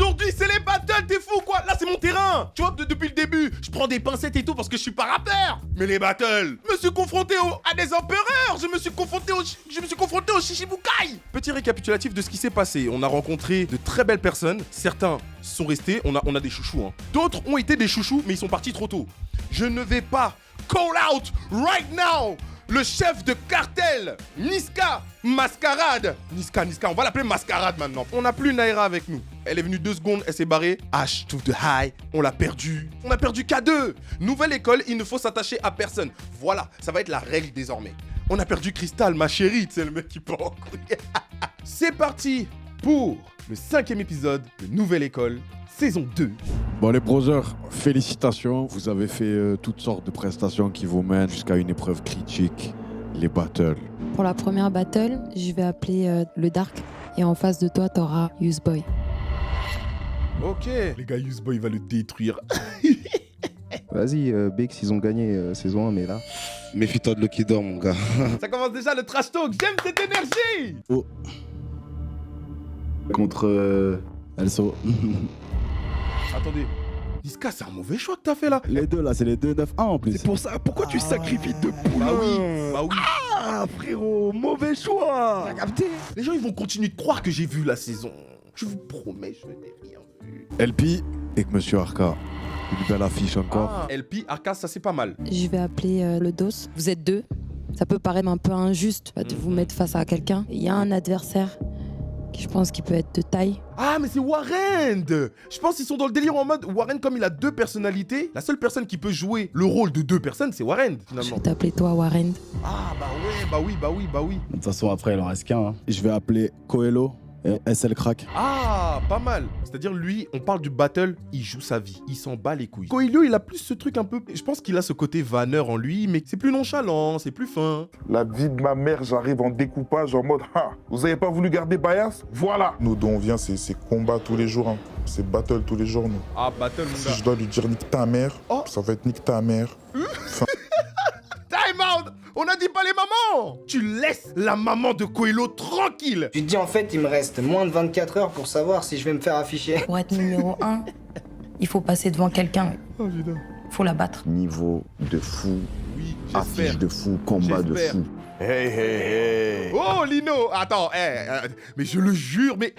Aujourd'hui, c'est les battles, t'es fou quoi? Là, c'est mon terrain. Tu vois, depuis le début, je prends des pincettes et tout parce que je suis pas rappeur. Mais les battles, je me suis confronté à des empereurs. Je me suis confronté au Shichibukai. Petit récapitulatif de ce qui s'est passé. On a rencontré de très belles personnes. Certains sont restés. On a des chouchous. Hein. D'autres ont été des chouchous, mais ils sont partis trop tôt. Je ne vais pas call out right now le chef de cartel, Niska Mascarade. Niska, on va l'appeler Mascarade maintenant. On n'a plus Naira avec nous. Elle est venue 2 secondes, elle s'est barrée. H to the high, on l'a perdu. On a perdu K2. Nouvelle école, il ne faut s'attacher à personne. Voilà, ça va être la règle désormais. On a perdu Crystal, ma chérie. C'est le mec qui part en couille. C'est parti pour le 5e épisode de Nouvelle École, saison 2. Bon les brothers, félicitations. Vous avez fait toutes sortes de prestations qui vous mènent jusqu'à une épreuve critique, les battles. Pour la première battle, je vais appeler le Dark. Et en face de toi, t'auras Useboy. Ok. Les gars, Useboy va le détruire. Vas-y, Bex, ils ont gagné saison 1, mais là... Méfie-toi de Lucky Door, mon gars. Ça commence déjà le trash talk. J'aime cette énergie. Oh. Contre Elso. Attendez. Niska, c'est un mauvais choix que t'as fait là. Les deux là, c'est les deux 9-1 en plus. C'est pour ça, pourquoi tu sacrifies deux poulains? Bah oui. Ah frérot, mauvais choix. T'as capté? Les gens ils vont continuer de croire que j'ai vu la saison. Je vous promets, je n'ai rien vu. LP et que Monsieur Arca. Une belle affiche encore. LP, Arca, ça c'est pas mal. Je vais appeler le Dos. Vous êtes 2. Ça peut paraître un peu injuste de vous mettre face à quelqu'un. Il y a un adversaire qui je pense qu'il peut être de taille. Ah mais c'est Warren. Je pense qu'ils sont dans le délire en mode Warren comme il a 2 personnalités. La seule personne qui peut jouer le rôle de 2 personnes c'est Warren Je finalement. vais t'appeler toi Warren. Ah bah ouais, bah oui. De toute façon, après, il en reste qu'un. Hein. Je vais appeler Coelho et SL Crack. Ah, pas mal. C'est-à-dire lui, on parle du battle, il joue sa vie, il s'en bat les couilles. Coelho, il a plus ce truc un peu... Je pense qu'il a ce côté vanneur en lui, mais c'est plus nonchalant, c'est plus fin. La vie de ma mère, j'arrive en découpage en mode ah, vous avez pas voulu garder Bayas? Voilà. Nous d'où on vient, c'est combat tous les jours, hein. C'est battle tous les jours, nous. Ah, battle, mon Si gars. je dois lui dire nique ta mère, Oh. ça va être nique ta mère. Time out. On a dit pas les mamans. Tu laisses la maman de Coelho tranquille. Tu te dis en fait il me reste moins de 24 heures pour savoir si je vais me faire afficher. Pour être numéro 1, il faut passer devant quelqu'un. Oh putain. Il faut la battre. Niveau de fou, Oui, j'espère. affiche de fou, combat de J'espère. fou. Hey hey hey. Oh Lino, attends, mais je le jure, mais...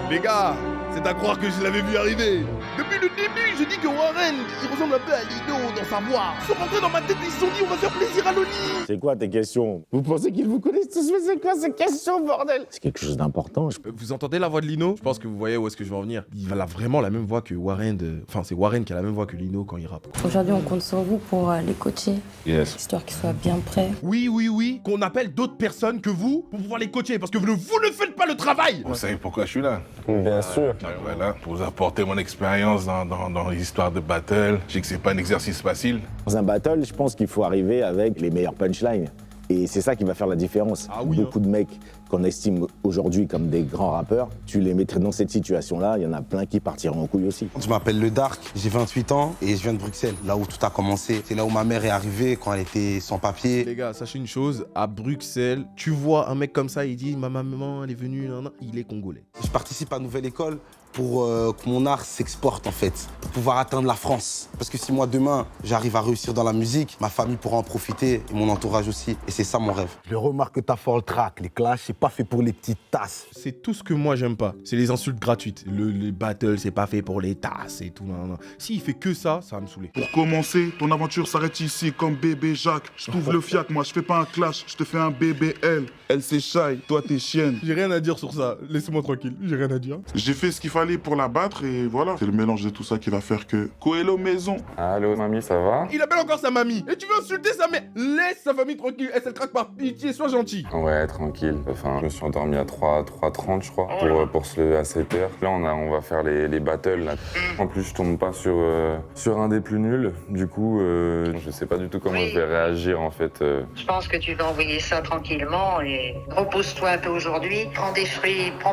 Les gars, c'est à croire que je l'avais vu arriver. Depuis le début, je dis que Warren, il ressemble un peu à Lino dans sa voix. Ils sont rentrés dans ma tête, ils se sont dit on va faire plaisir à Loli. C'est quoi tes questions? Vous pensez qu'ils vous connaissent tous? Mais c'est quoi ces questions, bordel? C'est quelque chose d'important. Vous entendez la voix de Lino? Je pense que vous voyez où est-ce que je veux en venir. Il a vraiment la même voix que Warren. Enfin, c'est Warren qui a la même voix que Lino quand il rappe. Aujourd'hui, on compte sur vous pour les coacher, Yes. histoire qu'ils soient bien prêts. Oui, qu'on appelle d'autres personnes que vous pour pouvoir les coacher parce que vous ne faites pas le travail. Vous savez pourquoi je suis là? Bien sûr. Voilà, pour vous apporter mon expérience dans les histoires de battle. Je sais que c'est pas un exercice facile. Dans un battle, je pense qu'il faut arriver avec les meilleurs punchlines. Et c'est ça qui va faire la différence. Ah oui, Beaucoup de mecs qu'on estime aujourd'hui comme des grands rappeurs, tu les mettrais dans cette situation-là, il y en a plein qui partiront en couille aussi. Je m'appelle Le Dark, j'ai 28 ans et je viens de Bruxelles, là où tout a commencé. C'est là où ma mère est arrivée quand elle était sans papier. Les gars, sachez une chose, à Bruxelles, tu vois un mec comme ça, il dit ma maman, elle est venue, nan, nan, il est congolais. Je participe à Nouvelle École pour que mon art s'exporte en fait, pour pouvoir atteindre la France. Parce que si moi demain, j'arrive à réussir dans la musique, ma famille pourra en profiter et mon entourage aussi. Et c'est ça mon rêve. Je remarque que t'as fort le track, les clashs, c'est pas fait pour les petites tasses. C'est tout ce que moi j'aime pas. C'est les insultes gratuites. Les battles, c'est pas fait pour les tasses et tout. Nan, nan. S'il fait que ça va me saouler. Pour commencer, ton aventure s'arrête ici comme bébé Jacques. Je t'ouvre le fiac, moi je fais pas un clash, je te fais un BBL. Elle c'est shy, toi t'es chienne. J'ai rien à dire sur ça. Laissez-moi tranquille. J'ai rien à dire. J'ai fait ce qu'il fallait pour la battre et voilà. C'est le mélange de tout ça qui va faire que Coelho maison. Allô, mamie, ça va? Il appelle encore sa mamie. Et tu veux insulter sa mère? Laisse sa famille tranquille. Elle craque par pitié. Sois gentil. Ouais, tranquille. Enfin, je me suis endormi à 3h30, je crois, pour se lever à 7h. Là, on va faire les battles, là. En plus, je tombe pas sur un des plus nuls. Du coup, je sais pas du tout comment je vais réagir, en fait. Je pense que tu vas envoyer ça tranquillement et repose-toi un peu aujourd'hui.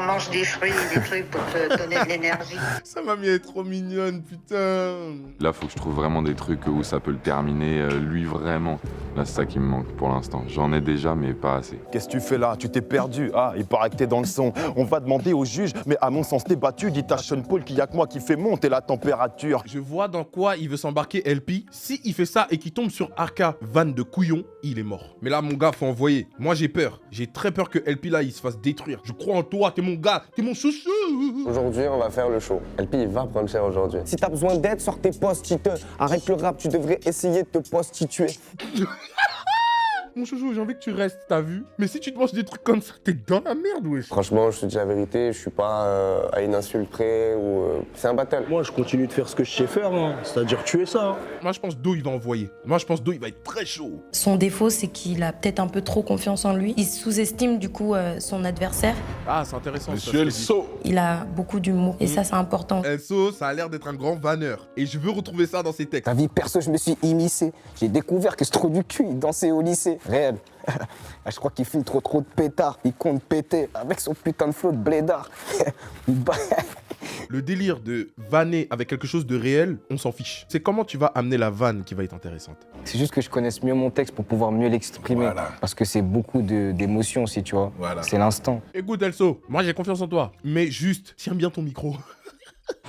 Mange des fruits, des trucs pour te donner de l'énergie. Sa mamie est trop mignonne, putain. Là, faut que je trouve vraiment des trucs où ça peut le terminer, lui vraiment. Là, c'est ça qui me manque pour l'instant. J'en ai déjà, mais pas assez. Qu'est-ce que tu fais là? Tu t'es perdu. Ah, il paraît que t'es dans le son. On va demander au juge, mais à mon sens, t'es battu. Dites à Sean Paul qu'il y a que moi qui fait monter la température. Je vois dans quoi il veut s'embarquer LP. Si il fait ça et qu'il tombe sur Arca, van de couillon, il est mort. Mais là, mon gars, faut envoyer. Moi, j'ai peur. J'ai très peur que LP là, il se fasse détruire. Je crois en toi, t'es mon gars, t'es mon chouchou. Aujourd'hui, on va faire le show. LP, il va prendre cher aujourd'hui. Si t'as besoin d'aide, sors tes post-it. Arrête le rap, tu devrais essayer de te prostituer. Mon chouchou, j'ai envie que tu restes, t'as vu? Mais si tu te manges des trucs comme ça, t'es dans la merde, wesh. Franchement, je te dis la vérité, je suis pas à une insulte près ou... C'est un battle. Moi, je continue de faire ce que je sais faire, moi. C'est-à-dire tuer ça. Moi, je pense Do, il va envoyer. Moi, je pense Do, il va être très chaud. Son défaut, c'est qu'il a peut-être un peu trop confiance en lui. Il sous-estime du coup son adversaire. Ah, c'est intéressant. Monsieur Elso. Il a beaucoup d'humour et ça, c'est important. Elso, ça a l'air d'être un grand vanneur. Et je veux retrouver ça dans ses textes. Ta vie perso, je me suis immiscé. J'ai découvert que ce trou du cul, il dansait au lycée. Réel. Je crois qu'il filtre trop de pétards. Il compte péter avec son putain de flow de blédard. Le délire de vanner avec quelque chose de réel, on s'en fiche. C'est comment tu vas amener la vanne qui va être intéressante. C'est juste que je connaisse mieux mon texte pour pouvoir mieux l'exprimer. Voilà. Parce que c'est beaucoup d'émotions aussi, tu vois. Voilà. C'est l'instant. Écoute Elso, moi j'ai confiance en toi. Mais juste, tiens bien ton micro.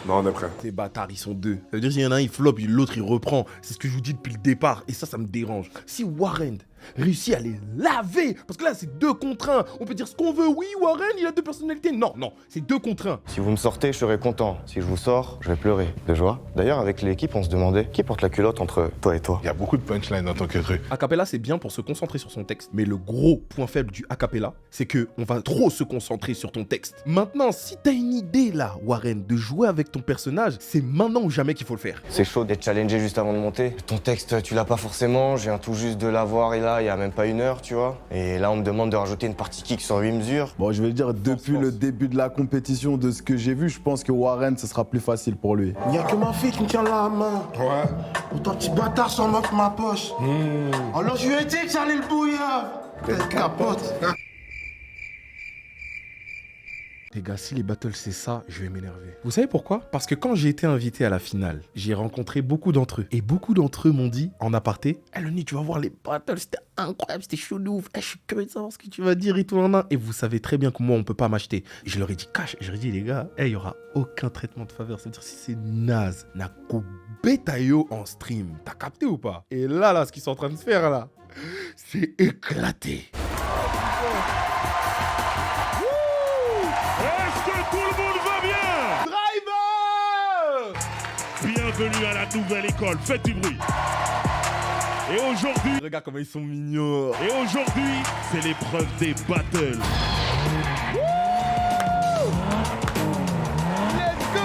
Non, on est prêt. Ces bâtards, ils sont deux. Ça veut dire qu'il y en a un, il flop, l'autre, il reprend. C'est ce que je vous dis depuis le départ. Et ça me dérange. Si Warren réussit à les laver, parce que là, c'est 2 contre 1. On peut dire ce qu'on veut. Oui, Warren, il a 2 personnalités. Non, c'est 2 contre 1. Si vous me sortez, je serai content. Si je vous sors, je vais pleurer de joie. D'ailleurs, avec l'équipe, on se demandait qui porte la culotte entre toi et toi. Il y a beaucoup de punchlines en tant que truc. Acapella, c'est bien pour se concentrer sur son texte. Mais le gros point faible du acapella, c'est que on va trop se concentrer sur ton texte. Maintenant, si t'as une idée là, Warren, de jouer avec ton personnage, c'est maintenant ou jamais qu'il faut le faire. C'est chaud d'être challengé juste avant de monter. Ton texte, tu l'as pas forcément. Je viens tout juste de l'avoir et là, il y a même pas 1 heure, tu vois. Et là, on me demande de rajouter une partie kick sur 8 mesures. Bon, je vais dire, depuis le début de la compétition, de ce que j'ai vu, je pense que Warren, ce sera plus facile pour lui. Il y a que ma fille qui me tient la main. Ouais. Pour ton petit bâtard sans ma poche. Alors je lui ai dit que j'allais le bouillir. Quelle capote. Les gars, si les battles c'est ça, je vais m'énerver. Vous savez pourquoi? Parce que quand j'ai été invité à la finale, j'ai rencontré beaucoup d'entre eux. Et beaucoup d'entre eux m'ont dit, en aparté, « Loni, tu vas voir les battles, c'était incroyable, c'était chaud de ouf. Je suis curieux de savoir ce que tu vas dire et tout. » Et vous savez très bien que moi, on peut pas m'acheter. Et je leur ai dit, cash, je leur ai dit, les gars, il y aura aucun traitement de faveur. Ça veut dire si c'est naze, Nako Betayo en stream. T'as capté ou pas? Et là, ce qu'ils sont en train de faire là, c'est éclaté. Bienvenue à la nouvelle école, faites du bruit. Et aujourd'hui... Regarde comment ils sont mignons. Et aujourd'hui, c'est l'épreuve des battles. Let's go!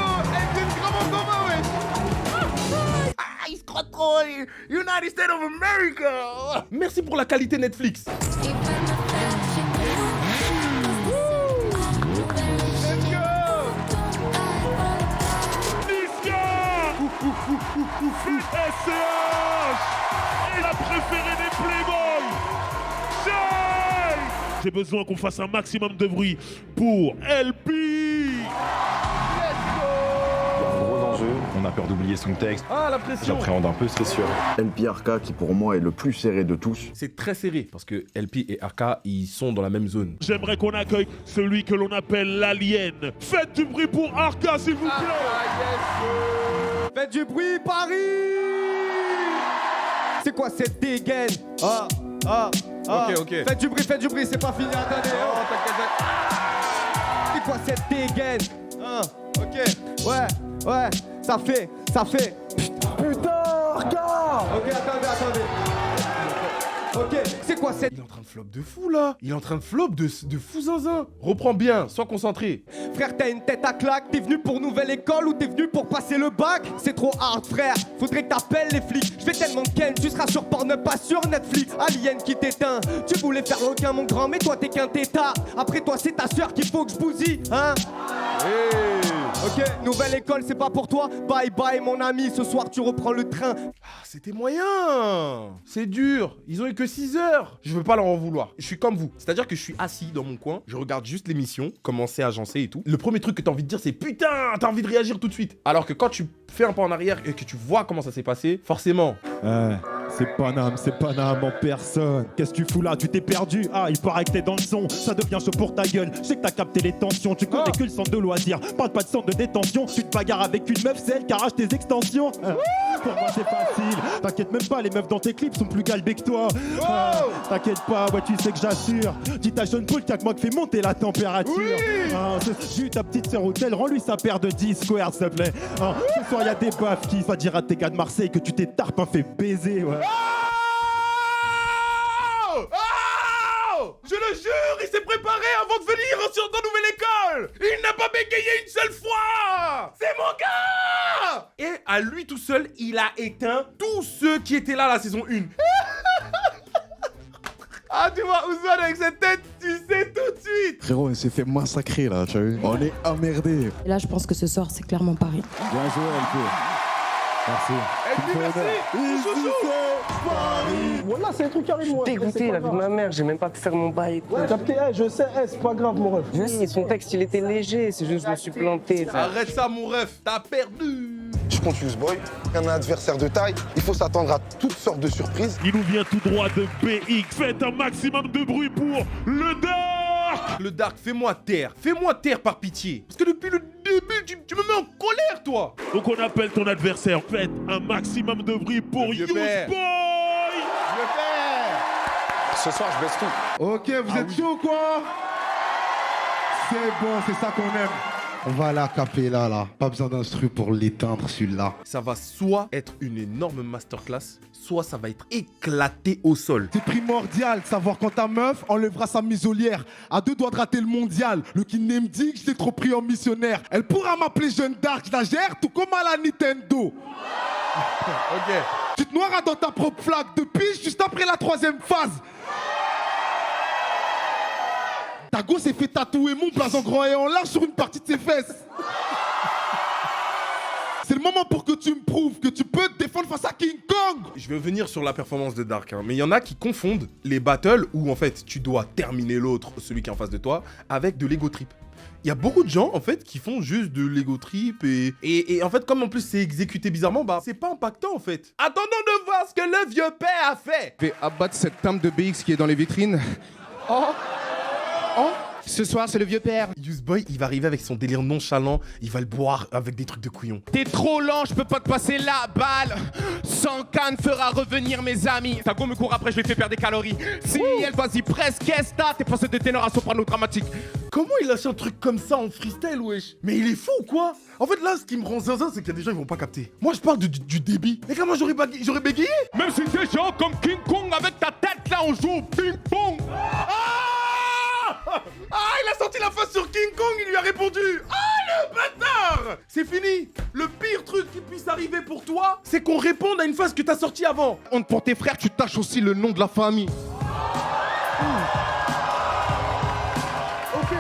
Il se croit trop United States of America. Merci pour la qualité Netflix. SCH est la préférée des Playboys. J'ai besoin qu'on fasse un maximum de bruit pour LP. Gros enjeu, on a peur d'oublier son texte. Ah, la pression. J'appréhende un peu, c'est sûr. LP Arca qui pour moi est le plus serré de tous. C'est très serré parce que LP et Arca, ils sont dans la même zone. J'aimerais qu'on accueille celui que l'on appelle l'alien. Faites du bruit pour Arca, s'il vous plaît. Faites du bruit, Paris! C'est quoi cette dégaine? Ok. Faites du bruit, c'est pas fini, attendez. C'est quoi cette dégaine? Ok. Ouais, ça fait. Putain, regarde! Ok, attendez. Ok, c'est quoi cette... Il est en train de flop de fou là. Il est en train de flop de fou zinzin. Reprends bien, sois concentré. Frère, t'as une tête à claque, t'es venu pour nouvelle école ou t'es venu pour passer le bac? C'est trop hard, frère, faudrait que t'appelles les flics. Je vais tellement ken, tu seras sur Pornhub, pas sur Netflix. Alien qui t'éteint, tu voulais faire aucun mon grand, mais toi t'es qu'un tétard. Après toi c'est ta soeur qu'il faut que je bousille, hein? Ok, nouvelle école, c'est pas pour toi. Bye bye mon ami, ce soir tu reprends le train. C'était moyen. C'est dur. Ils ont eu que 6 heures. Je veux pas leur en vouloir. Je suis comme vous. C'est-à-dire que je suis assis dans mon coin, je regarde juste l'émission, commencer à agencer et tout. Le premier truc que t'as envie de dire, c'est putain, t'as envie de réagir tout de suite. Alors que quand tu fais un pas en arrière et que tu vois comment ça s'est passé, forcément. C'est Paname en personne. Qu'est-ce que tu fous là? Tu t'es perdu. Ah, il paraît que t'es dans le son. Ça devient chaud pour ta gueule. Je sais que t'as capté les tensions. Tu connais que le centre de loisirs. Parle pas de centre de détention. Tu te bagarres avec une meuf, celle qui arrache tes extensions. Pour moi, c'est facile. T'inquiète même pas, les meufs dans tes clips sont plus galbées que toi. T'inquiète pas, ouais, tu sais que j'assure. Dis ta Sean Paul, y'a que moi qui fait monter la température. J'ai eu ta petite sœur hôtel. Rends-lui sa paire de 10 squares, s'il te plaît. Ce soir, y'a des baffes qui va dire à tes gars de Marseille que tu t'es tarpin fait baiser, ouais. Je le jure, il s'est préparé avant de venir sur ta nouvelle école. Il n'a pas bégayé une seule fois. C'est mon gars. Et à lui tout seul, il a éteint tous ceux qui étaient là la saison 1. Ah, tu vois, Ousmane avec cette tête, tu sais tout de suite. Frérot, il s'est fait massacrer là, tu as vu. On est emmerdés. Et là, je pense que ce soir, c'est clairement Paris. Bien joué, LP. Merci. Voilà, c'est un truc qui arrive, moi. Dégoûté, la vie de ma mère, j'ai même pas pu faire mon bail. Ouais, capté, je sais, c'est pas grave, mon ref. Oui, son texte, il était léger, c'est juste que je me suis planté. Arrête ça, mon ref, t'as perdu. Je compte Useboy, un adversaire de taille. Il faut s'attendre à toutes sortes de surprises. Il nous vient tout droit de BX. Faites un maximum de bruit pour le Dark. Le Dark, fais-moi taire. Fais-moi taire par pitié. Parce que depuis le début, tu me mets en colère, toi. Donc on appelle ton adversaire. Faites un maximum de bruit pour Useboy. Ce soir, je baisse tout. Ok, vous êtes chaud ou quoi? C'est bon, c'est ça qu'on aime. On va à la capella là. Pas besoin d'instru pour l'éteindre celui-là. Ça va soit être une énorme masterclass, soit ça va être éclaté au sol. C'est primordial de savoir quand ta meuf enlèvera sa muselière. À 2 doigts de rater le mondial. Le Kinem dit que je l'ai trop pris en missionnaire. Elle pourra m'appeler Jeune Dark, je la gère tout comme à la Nintendo. Ok. Tu te noiras dans ta propre flaque de pige juste après la 3e phase. Ta go s'est fait tatouer mon blaze en grand et en large sur une partie de ses fesses. C'est le moment pour que tu me prouves que tu peux te défendre face à King Kong. Je vais venir sur la performance de Dark, mais il y en a qui confondent les battles où en fait tu dois terminer l'autre, celui qui est en face de toi, avec de l'ego trip. Il y a beaucoup de gens en fait qui font juste de l'ego trip et en fait comme en plus c'est exécuté bizarrement, bah c'est pas impactant en fait. Attendons de voir ce que le vieux père a fait. Je vais abattre cette table de BX qui est dans les vitrines. Ce soir, c'est le vieux père. Useboy, il va arriver avec son délire nonchalant, il va le boire avec des trucs de couillon. T'es trop lent, je peux pas te passer la balle. Sans canne fera revenir mes amis. Ta go me court après, je lui fais perdre des calories. Si elle vas-y presque, qu'est-ce que t'es passé de ténor à soprano dramatique. Comment il lâche un truc comme ça en freestyle, wesh? Mais il est fou ou quoi? En fait là, ce qui me rend zinzin, c'est qu'il y a des gens qui vont pas capter. Moi je parle du débit. Et comment j'aurais bégayé? Même si t'es genre comme King Kong avec ta tête là, on joue au ping-pong. Ah, il a sorti la face sur King Kong, il lui a répondu. Ah, le bâtard! C'est fini. Le pire truc qui puisse arriver pour toi, c'est qu'on réponde à une phase que t'as sortie avant. Honte pour tes frères, tu tâches aussi le nom de la famille. Ok.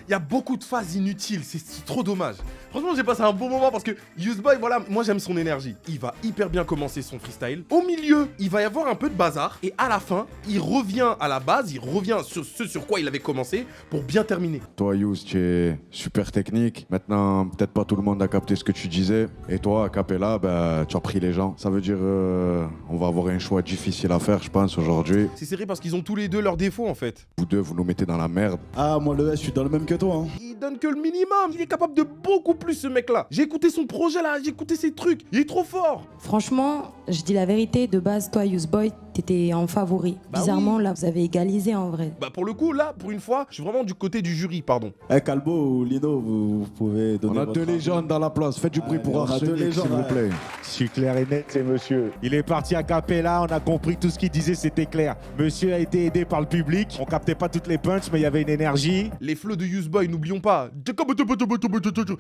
Il y a beaucoup de phases inutiles, c'est trop dommage. Franchement, j'ai passé un bon moment parce que Useboy, voilà, moi j'aime son énergie. Il va hyper bien commencer son freestyle. Au milieu, il va y avoir un peu de bazar. Et à la fin, il revient à la base, il revient sur ce sur quoi il avait commencé pour bien terminer. Toi, Yous, tu es super technique. Maintenant, peut-être pas tout le monde a capté ce que tu disais. Et toi, à Capella, bah, tu as pris les gens. Ça veut dire on va avoir un choix difficile à faire, je pense, aujourd'hui. C'est serré parce qu'ils ont tous les deux leurs défauts, en fait. Vous deux, vous nous mettez dans la merde. Ah, moi, le S, je suis dans le même que toi. Hein. Il donne que le minimum. Il est capable de beaucoup plus, ce mec-là. J'ai écouté son projet, là. J'ai écouté ses trucs. Il est trop fort. Franchement, je dis la vérité, de base, toi, Useboy, t'étais en favori. Bizarrement, là, vous avez égalisé en vrai. Bah pour le coup, là, pour une fois, je suis vraiment du côté du jury, pardon. Calbo ou Lino, vous pouvez donner On a deux légendes dans la place. Faites du bruit pour Arsenic, s'il vous plaît. Je suis clair et net, c'est monsieur. Il est parti à Capella, on a compris tout ce qu'il disait, c'était clair. Monsieur a été aidé par le public. On captait pas toutes les punches, mais il y avait une énergie. Les flows de Useboy, n'oublions pas.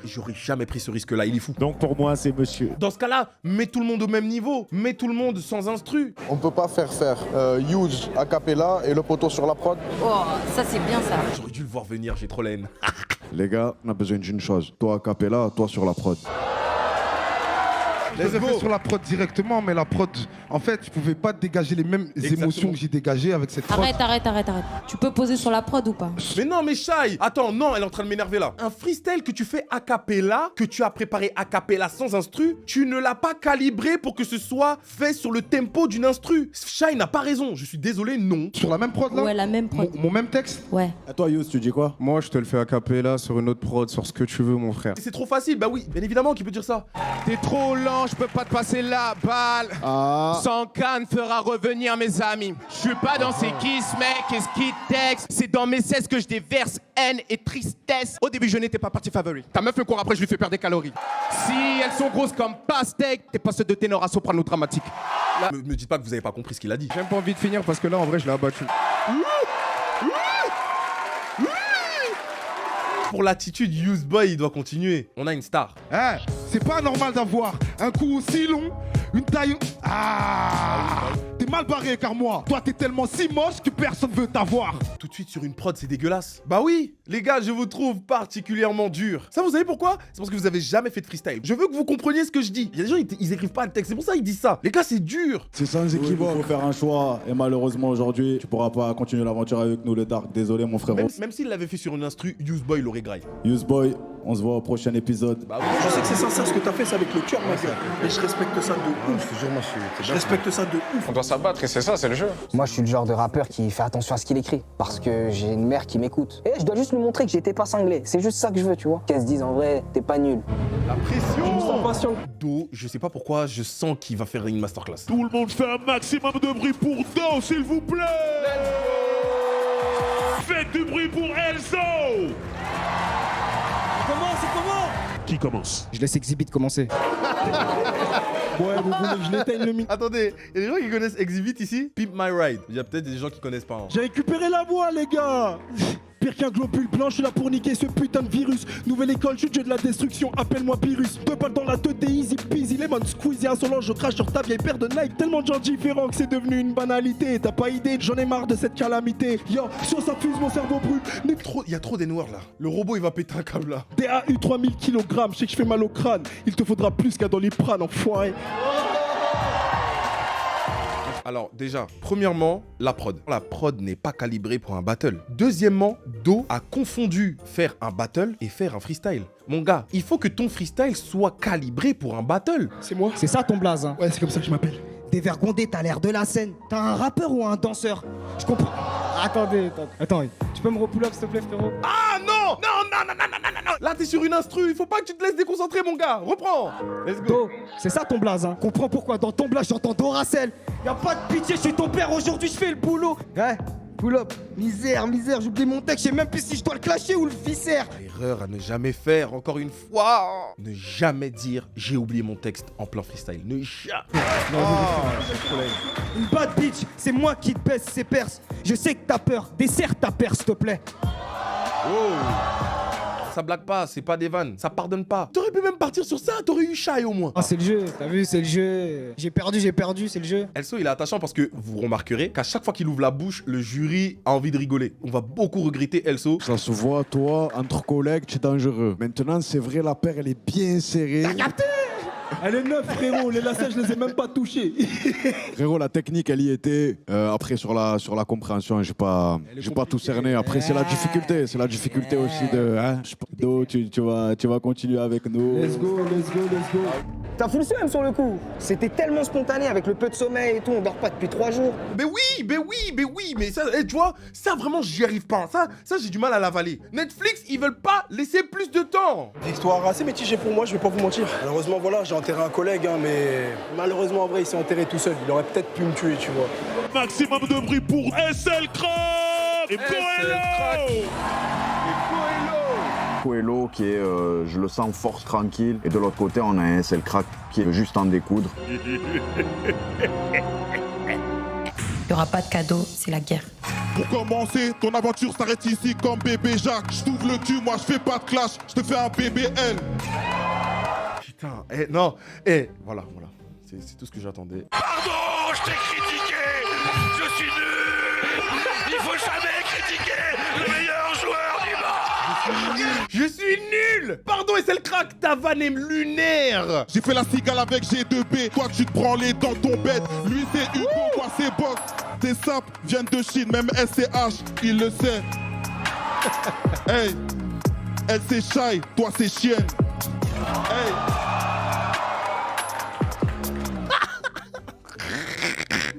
J'aurais jamais pris ce risque-là, il est fou. Donc pour moi, c'est monsieur. Dans ce cas-là, mets tout le monde au même niveau. Mets tout le monde sans instru. On peut pas faire Huge a cappella et le poteau sur la prod. Oh, ça c'est bien ça. J'aurais dû le voir venir, j'ai trop la haine. Les gars, on a besoin d'une chose. Toi, a cappella, toi sur la prod. Je l'ai fait sur la prod directement, mais la prod, en fait, je pouvais pas dégager les mêmes émotions que j'ai dégagées avec cette prod. Arrête. Tu peux poser sur la prod ou pas? Mais non, mais Shai, attends, non, elle est en train de m'énerver là. Un freestyle que tu fais a cappella, que tu as préparé a cappella sans instru, tu ne l'as pas calibré pour que ce soit fait sur le tempo d'une instru. Shai n'a pas raison, je suis désolé, non. Sur la même prod là? Ouais, la même prod. Mon même texte? Ouais. À toi, Yous, tu dis quoi? Moi, je te le fais a cappella sur une autre prod, sur ce que tu veux, mon frère. C'est trop facile, bah oui, bien évidemment qu'il peut dire ça. T'es trop lent, je peux pas te passer la balle. Sans canne fera revenir mes amis. Je suis pas dans ces kisses, mec, qu'est-ce qui texte? C'est dans mes cesses que je déverse haine et tristesse. Au début, je n'étais pas parti favori. Ta meuf me court après, je lui fais perdre des calories. Si elles sont grosses comme pastèque, t'es pas ceux de ténor à soprano dramatique. Là, me dites pas que vous avez pas compris ce qu'il a dit. J'ai même pas envie de finir parce que là, en vrai, je l'ai abattu. Pour l'attitude, Useboy, il doit continuer. On a une star. Hein, c'est pas normal d'avoir un cou aussi long, une taille... T'es mal barré car moi, toi t'es tellement si moche que personne veut t'avoir. Tout de suite sur une prod, c'est dégueulasse. Bah oui, les gars, je vous trouve particulièrement dur. Ça, vous savez pourquoi? C'est parce que vous avez jamais fait de freestyle. Je veux que vous compreniez ce que je dis. Il y a des gens, ils écrivent pas le texte, c'est pour ça qu'ils disent ça. Les gars, c'est dur. C'est sans équivoque. Il faut faire un choix. Et malheureusement, aujourd'hui, tu pourras pas continuer l'aventure avec nous, le Dark. Désolé, mon frérot. Même s'il l'avait fait sur une instru, Useboy l'aurait graille. Useboy, on se voit au prochain épisode. Bah oui. Je sais que c'est sincère ce que t'as fait, c'est avec le cœur, ma gueule. Mais je respecte ça de ouf. Je respecte ça de ouf. On doit s'abattre et c'est ça, c'est le jeu. Moi, je suis le genre de rappeur qui fait attention à ce qu'il écrit. Parce que j'ai une mère qui m'écoute. Et je dois juste lui montrer que j'étais pas cinglé. C'est juste ça que je veux, tu vois. Qu'elle se dise en vrai, t'es pas nul. La pression. Je me sens patient. Do, je sais pas pourquoi, je sens qu'il va faire une masterclass. Tout le monde fait un maximum de bruit pour Do, s'il vous plaît. Faites du bruit pour Elzo. Comment? Qui commence? Je laisse Exhibit commencer. Ouais, vous voulez que je l'éteigne le micro? Attendez, il y a des gens qui connaissent Exhibit ici? Pimp My Ride. Il y a peut-être des gens qui connaissent pas. Hein. J'ai récupéré la voix, les gars. Pire qu'un globule blanc, je suis là pour niquer ce putain de virus. Nouvelle école, je suis dieu de la destruction, appelle-moi Pyrrhus. 2 balles dans la tête et easy peasy, lemon squeezy, insolent, je crache sur ta vieille paire de Nike. Tellement de gens différents que c'est devenu une banalité. T'as pas idée, j'en ai marre de cette calamité. Yo, sur ça fuse, mon cerveau brûle. Il y a trop d'N-word là. Le robot il va péter un câble là. DAU 3000 kg, je sais que je fais mal au crâne. Il te faudra plus qu'un Doliprane, enfoiré. Alors déjà, premièrement, la prod. La prod n'est pas calibrée pour un battle. Deuxièmement, Do a confondu faire un battle et faire un freestyle. Mon gars, il faut que ton freestyle soit calibré pour un battle. C'est moi? C'est ça ton blaze, hein? Ouais, c'est comme ça que je m'appelle. Dévergondé, t'as l'air de la scène. T'as un rappeur ou un danseur? Je comprends. Attendez. Attends, tu peux me repull up s'il te plaît, frérot? Ah non! Non! Là, t'es sur une instru, il faut pas que tu te laisses déconcentrer, mon gars. Reprends. Let's go. Do, c'est ça ton blaze, hein? Comprends pourquoi dans ton blaze j'entends Doracel. Y'a pas de pitié, je suis ton père, aujourd'hui je fais le boulot. Ouais, pull up. Misère, j'oublie mon texte, je sais même plus si je dois le clasher ou le viscère. Erreur à ne jamais faire, encore une fois. Ne jamais dire j'ai oublié mon texte en plein freestyle. Ne jamais. Une bad bitch, c'est moi qui te baisse ses perses. Je sais que t'as peur, desserre ta perse, s'il te plaît. Ça blague pas, c'est pas des vannes, ça pardonne pas. T'aurais pu même partir sur ça, t'aurais eu Shai au moins. Ah, c'est le jeu, t'as vu, c'est le jeu. J'ai perdu, c'est le jeu. Elso, il est attachant parce que vous remarquerez qu'à chaque fois qu'il ouvre la bouche, le jury a envie de rigoler. On va beaucoup regretter Elso. Ça se voit, toi, entre collègues, tu es dangereux. Maintenant, c'est vrai, la paire, elle est bien serrée. T'as capté? Elle est neuve, frérot, les lacets, je les ai même pas touchés. Frérot, la technique, elle y était. Après, sur la compréhension, j'ai pas tout cerné. Après, c'est la difficulté aussi de. Hein, Do, tu vas continuer avec nous. Let's go. T'as fou le seum sur le coup. C'était tellement spontané avec le peu de sommeil et tout, on dort pas depuis 3 jours. Mais oui, mais ça, tu vois, ça vraiment, j'y arrive pas. Ça j'ai du mal à l'avaler. Netflix, ils veulent pas laisser plus de temps. Histoire assez mitigée pour moi, je vais pas vous mentir. Malheureusement, voilà, j'ai enterré un collègue, hein, mais malheureusement, en vrai, il s'est enterré tout seul. Il aurait peut-être pu me tuer, tu vois. Maximum de bruit pour SL Crack et Coelho. Coelho qui est, je le sens, force tranquille. Et de l'autre côté, on a un SL Crack qui est juste en découdre. Il n'y aura pas de cadeau, c'est la guerre. Pour commencer, ton aventure s'arrête ici comme bébé Jacques. Je t'ouvre le cul, moi je fais pas de clash, je te fais un BBL. Putain, voilà. C'est tout ce que j'attendais. Pardon, je t'ai critiqué. Je suis nul. Il faut jamais critiquer le meilleur joueur du monde. Je suis nul. Pardon, SL Crack, ta vanne est lunaire. J'ai fait la cigale avec G2B, toi tu te prends les dents ton bête. Lui c'est Hugo, moi c'est Box. Tes sapes viennent de Chine, même SCH, il le sait. Hey, elle c'est Shy, toi c'est chienne. Hey.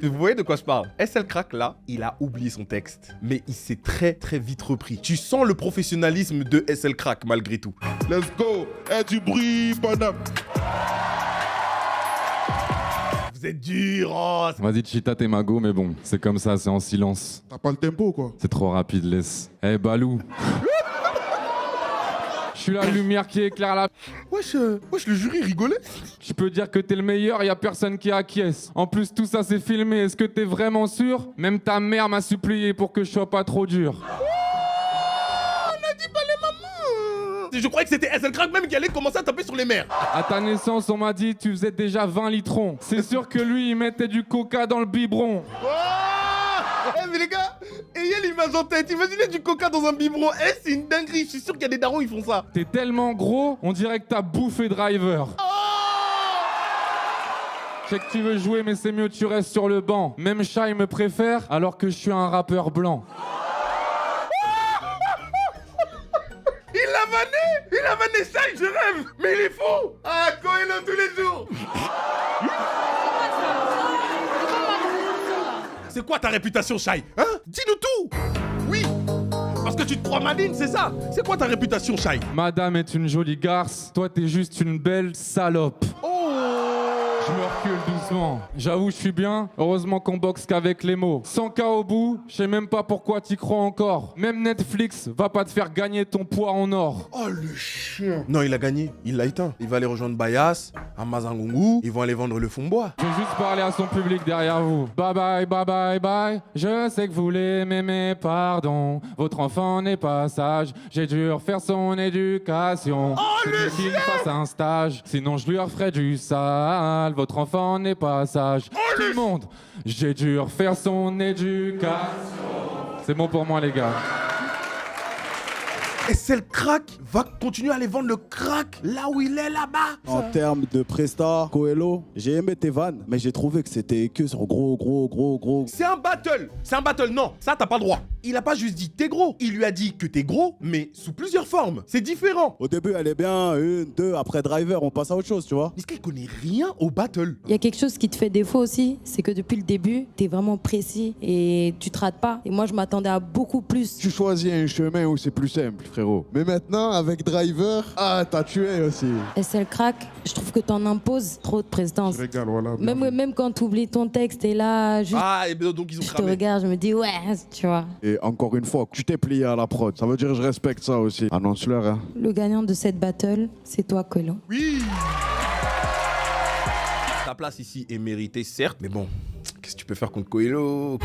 Vous voyez de quoi je parle? SL Crack là, il a oublié son texte, mais il s'est très vite repris. Tu sens le professionnalisme de SL Crack malgré tout. Let's go, du bruit, bonhomme. Vous êtes dur, oh. Vas-y, Chita, t'es mago, mais bon, c'est comme ça, c'est en silence. T'as pas le tempo quoi? C'est trop rapide, laisse. Eh, Balou. Je suis la lumière qui éclaire la... Wesh, le jury rigolait. Je peux dire que t'es le meilleur, y a personne qui acquiesce. En plus, tout ça c'est filmé, est-ce que t'es vraiment sûr? Même ta mère m'a supplié pour que je sois pas trop dur. On a dit pas les mamans. Je croyais que c'était SL Crack même qui allait commencer à taper sur les mères. À ta naissance, on m'a dit tu faisais déjà 20 litrons. C'est sûr que lui, il mettait du coca dans le biberon. Eh mais les gars, ayez l'image en tête, imaginez du coca dans un biberon, c'est une dinguerie, je suis sûr qu'il y a des darons qui font ça. T'es tellement gros, on dirait que t'as bouffé Driver. Je sais que tu veux jouer, mais c'est mieux tu restes sur le banc. Même Shy me préfère, alors que je suis un rappeur blanc. Il a vanné Shy, je rêve, mais il est fou. Ah, Coelho tous les jours. C'est quoi ta réputation, Shy? Hein? Dis-nous tout! Oui! Parce que tu te crois maligne, c'est ça? C'est quoi ta réputation, Shy? Madame est une jolie garce, toi t'es juste une belle salope. Oh! Je me recule doucement. J'avoue, je suis bien. Heureusement qu'on boxe qu'avec les mots. 100K au bout, je sais même pas pourquoi t'y crois encore. Même Netflix va pas te faire gagner ton poids en or. Oh le chien! Non, il a gagné, il l'a éteint. Il va aller rejoindre Bayas, à Mazangungu, ils vont aller vendre le fond bois. Je vais juste parler à son public derrière vous. Bye bye, bye bye, bye. Je sais que vous l'aimez, mais pardon. Votre enfant n'est pas sage. J'ai dû refaire son éducation. Oh le chien! Qu'il fasse un stage, sinon je lui referai du sale. Votre enfant n'est pas sage. Oh Tout le monde, j'ai dû refaire son éducation. C'est bon pour moi, les gars. SL Crack va continuer à aller vendre le crack là où il est là-bas. En termes de presta, Coelho, j'ai aimé tes vannes, mais j'ai trouvé que c'était que sur gros. C'est un battle, non, ça t'as pas le droit. Il a pas juste dit t'es gros, il lui a dit que t'es gros, mais sous plusieurs formes. C'est différent. Au début, elle est bien, 1, 2, après Driver, on passe à autre chose, tu vois. Est-ce qu'elle connaît rien au battle? Il y a quelque chose qui te fait défaut aussi, c'est que depuis le début, t'es vraiment précis et tu te rates pas. Et moi, je m'attendais à beaucoup plus. Tu choisis un chemin où c'est plus simple, frérot. Mais maintenant, avec Driver, t'as tué aussi. SL Crack, je trouve que t'en imposes trop de prestance. Je régale, voilà. Même quand t'oublies ton texte et là, juste, et donc ils ont je te cramé. regarde, je me dis ouais, tu vois. Et encore une fois, tu t'es plié à la prod. Ça veut dire que je respecte ça aussi. Annonce-leur, hein. Le gagnant de cette battle, c'est toi, Coelho. Oui. Ta place ici est méritée, certes, mais bon, qu'est-ce que tu peux faire contre Coelho?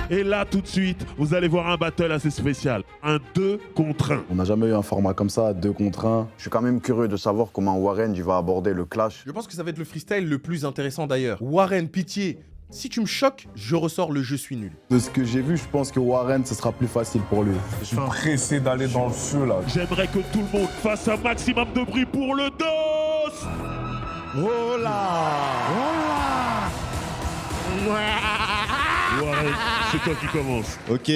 Et là, tout de suite, vous allez voir un battle assez spécial. Un 2 contre 1. On n'a jamais eu un format comme ça, 2 contre 1. Je suis quand même curieux de savoir comment Warren il va aborder le clash. Je pense que ça va être le freestyle le plus intéressant d'ailleurs. Warren, pitié, si tu me choques, je ressors le je suis nul. De ce que j'ai vu, je pense que Warren, ce sera plus facile pour lui. Je suis pressé d'aller dans le feu là. J'aimerais que tout le monde fasse un maximum de bruit pour le DOS. Oh là! Warren, c'est toi qui commence. Ok.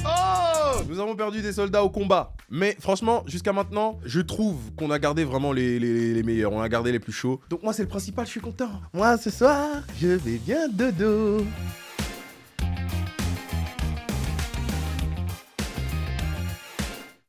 Oh! Nous avons perdu des soldats au combat. Mais franchement, jusqu'à maintenant, je trouve qu'on a gardé vraiment les meilleurs. On a gardé les plus chauds. Donc moi, c'est le principal, je suis content. Moi, ce soir, je vais bien dodo.